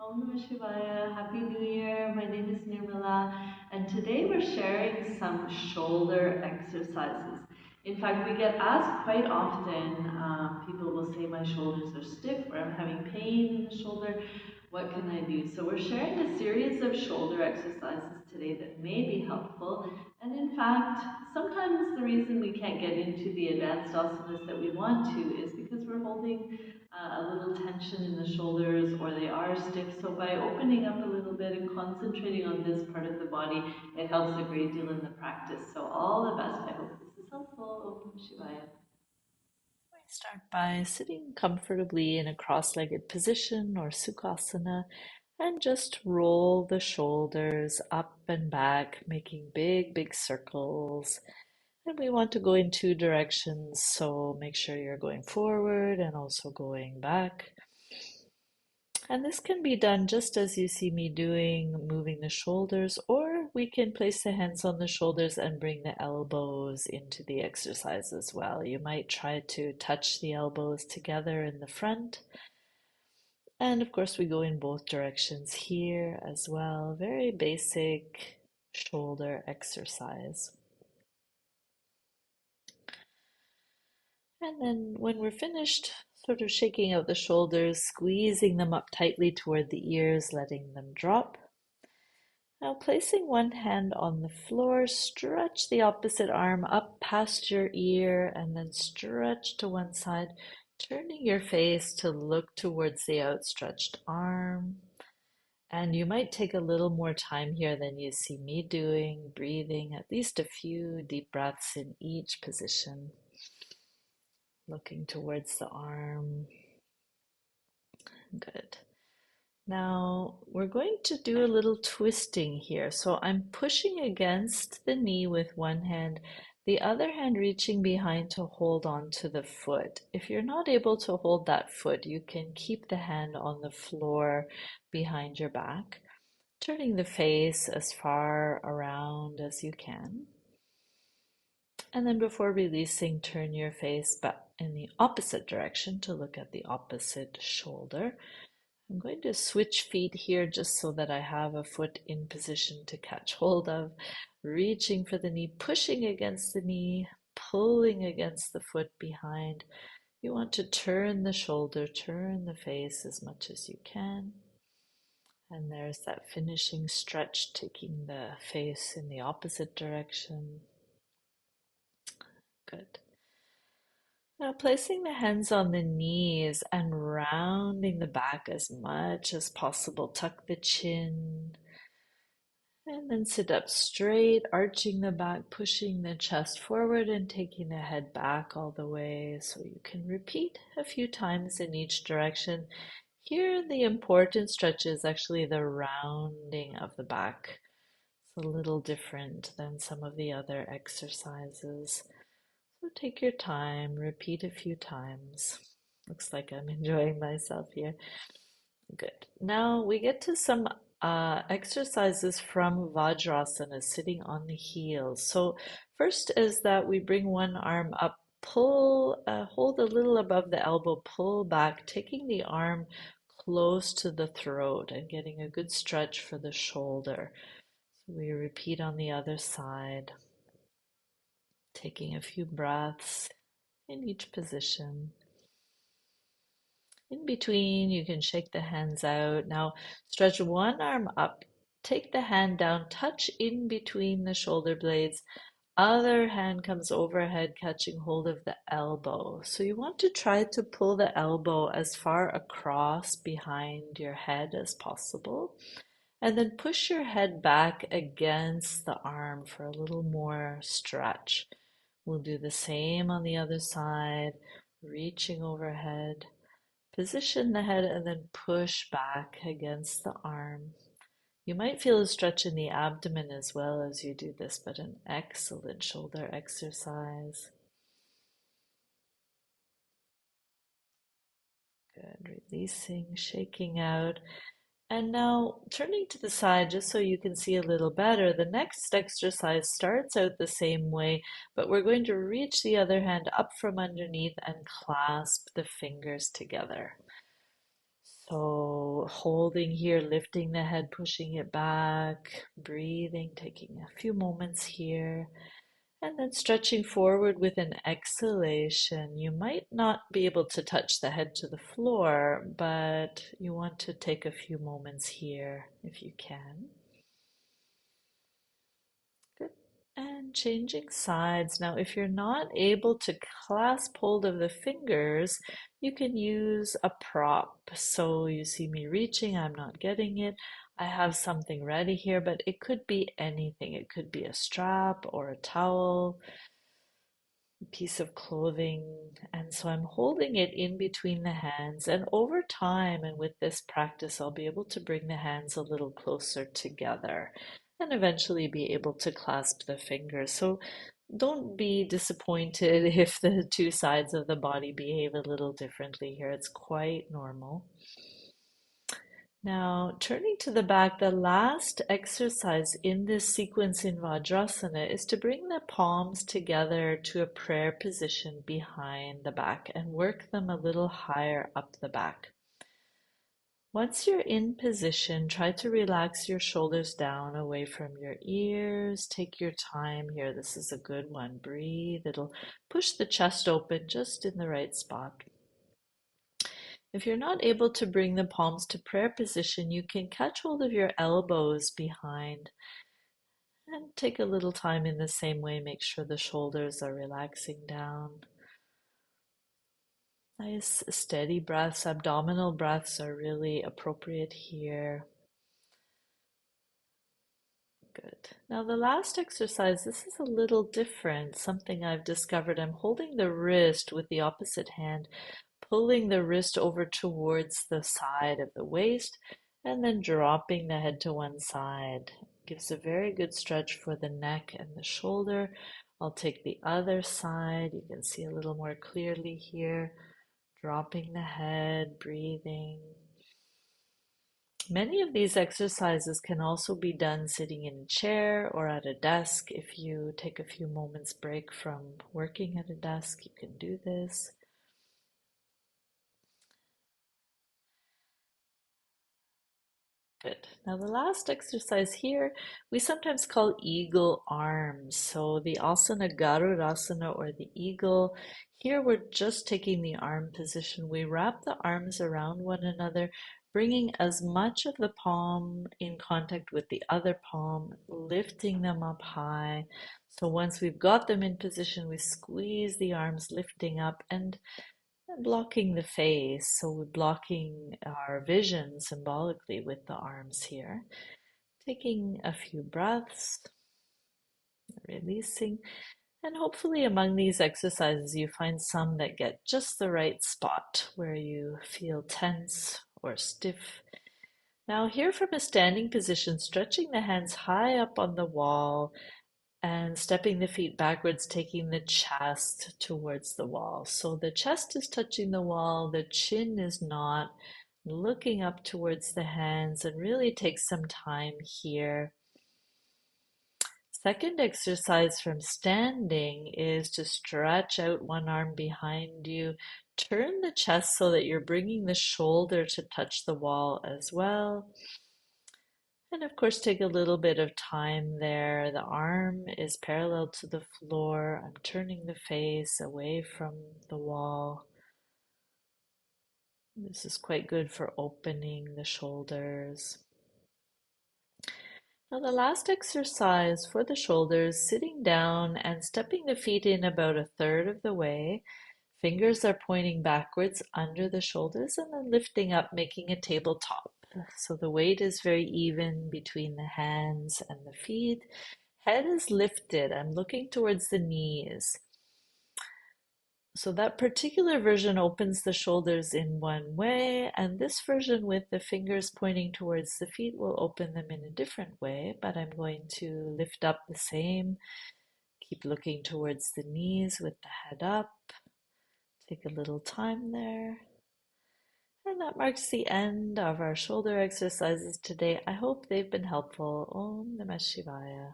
Om Namah Shivaya. Happy New Year. My name is Nirmala, and today we're sharing some shoulder exercises. In fact, we get asked quite often, people will say, my shoulders are stiff or I'm having pain in the shoulder. What can I do? So we're sharing a series of shoulder exercises today that may be helpful. And in fact, sometimes the reason we can't get into the advanced asanas that we want to is because we're holding a little tension in the shoulders or they are stiff. So by opening up a little bit and concentrating on this part of the body, it helps a great deal in the practice. So all the best. I hope this is helpful. Om Shivaya. Start by sitting comfortably in a cross-legged position or Sukhasana and just roll the shoulders up and back, making big, big circles. And we want to go in two directions, so make sure you're going forward and also going back. And this can be done just as you see me doing, moving the shoulders, or we can place the hands on the shoulders and bring the elbows into the exercise as well. You might try to touch the elbows together in the front. And of course, we go in both directions here as well. Very basic shoulder exercise. And then when we're finished, sort of shaking out the shoulders, squeezing them up tightly toward the ears, letting them drop. Now, placing one hand on the floor, stretch the opposite arm up past your ear and then stretch to one side, turning your face to look towards the outstretched arm. And you might take a little more time here than you see me doing, breathing at least a few deep breaths in each position, looking towards the arm. Good. Now we're going to do a little twisting here. So I'm pushing against the knee with one hand, the other hand reaching behind to hold on to the foot. If you're not able to hold that foot, you can keep the hand on the floor behind your back, turning the face as far around as you can. And then before releasing, turn your face back in the opposite direction to look at the opposite shoulder. I'm going to switch feet here just so that I have a foot in position to catch hold of, reaching for the knee, pushing against the knee, pulling against the foot behind. You want to turn the shoulder, turn the face as much as you can. And there's that finishing stretch, taking the face in the opposite direction. Good. Now placing the hands on the knees and rounding the back as much as possible. Tuck the chin and then sit up straight, arching the back, pushing the chest forward and taking the head back all the way. So you can repeat a few times in each direction. Here, the important stretch is actually the rounding of the back. It's a little different than some of the other exercises. So take your time, repeat a few times. Looks like I'm enjoying myself here. Good. Now we get to some exercises from Vajrasana, sitting on the heels. So first is that we bring one arm up, pull, hold a little above the elbow, pull back, taking the arm close to the throat and getting a good stretch for the shoulder. So we repeat on the other side, taking a few breaths in each position. In between, you can shake the hands out. Now, stretch one arm up, take the hand down, touch in between the shoulder blades. Other hand comes overhead, catching hold of the elbow. So you want to try to pull the elbow as far across behind your head as possible. And then push your head back against the arm for a little more stretch. We'll do the same on the other side, reaching overhead. Position the head and then push back against the arm. You might feel a stretch in the abdomen as well as you do this, but an excellent shoulder exercise. Good. Releasing, shaking out. And now turning to the side, just so you can see a little better, the next exercise starts out the same way, but we're going to reach the other hand up from underneath and clasp the fingers together. So holding here, lifting the head, pushing it back, breathing, taking a few moments here. And then stretching forward with an exhalation. You might not be able to touch the head to the floor, but you want to take a few moments here if you can. Good. And changing sides. Now, if you're not able to clasp hold of the fingers, you can use a prop. So you see me reaching, I'm not getting it. I have something ready here, but it could be anything. It could be a strap or a towel, piece of clothing. And so I'm holding it in between the hands. And over time, and with this practice, I'll be able to bring the hands a little closer together and eventually be able to clasp the fingers. So don't be disappointed if the two sides of the body behave a little differently here. It's quite normal. Now, turning to the back, the last exercise in this sequence in Vajrasana is to bring the palms together to a prayer position behind the back and work them a little higher up the back. Once you're in position, try to relax your shoulders down away from your ears. Take your time here. This is a good one. Breathe. It'll push the chest open just in the right spot. If you're not able to bring the palms to prayer position, you can catch hold of your elbows behind and take a little time in the same way. Make sure the shoulders are relaxing down. Nice steady breaths, abdominal breaths are really appropriate here. Good. Now the last exercise, this is a little different, something I've discovered. I'm holding the wrist with the opposite hand, pulling the wrist over towards the side of the waist, and then dropping the head to one side. Gives a very good stretch for the neck and the shoulder. I'll take the other side. You can see a little more clearly here. Dropping the head, breathing. Many of these exercises can also be done sitting in a chair or at a desk. If you take a few moments break from working at a desk, you can do this. Good. Now the last exercise here, we sometimes call eagle arms. So the asana, Garudasana, or the eagle, here we're just taking the arm position. We wrap the arms around one another, bringing as much of the palm in contact with the other palm, lifting them up high. So once we've got them in position, we squeeze the arms, lifting up and blocking the face, so we're blocking our vision symbolically with the arms here. Taking a few breaths, releasing, and hopefully among these exercises you find some that get just the right spot where you feel tense or stiff. Now here from a standing position, stretching the hands high up on the wall and stepping the feet backwards, taking the chest towards the wall. So the chest is touching the wall, the chin is not. Looking up towards the hands and really take some time here. Second exercise from standing is to stretch out one arm behind you. Turn the chest so that you're bringing the shoulder to touch the wall as well. And of course, take a little bit of time there. The arm is parallel to the floor. I'm turning the face away from the wall. This is quite good for opening the shoulders. Now, the last exercise for the shoulders, sitting down and stepping the feet in about a third of the way. Fingers are pointing backwards under the shoulders and then lifting up, making a tabletop. So the weight is very even between the hands and the feet. Head is lifted. I'm looking towards the knees. So that particular version opens the shoulders in one way, and this version with the fingers pointing towards the feet will open them in a different way, but I'm going to lift up the same. Keep looking towards the knees with the head up. Take a little time there. And that marks the end of our shoulder exercises today. I hope they've been helpful. Om Namah Shivaya.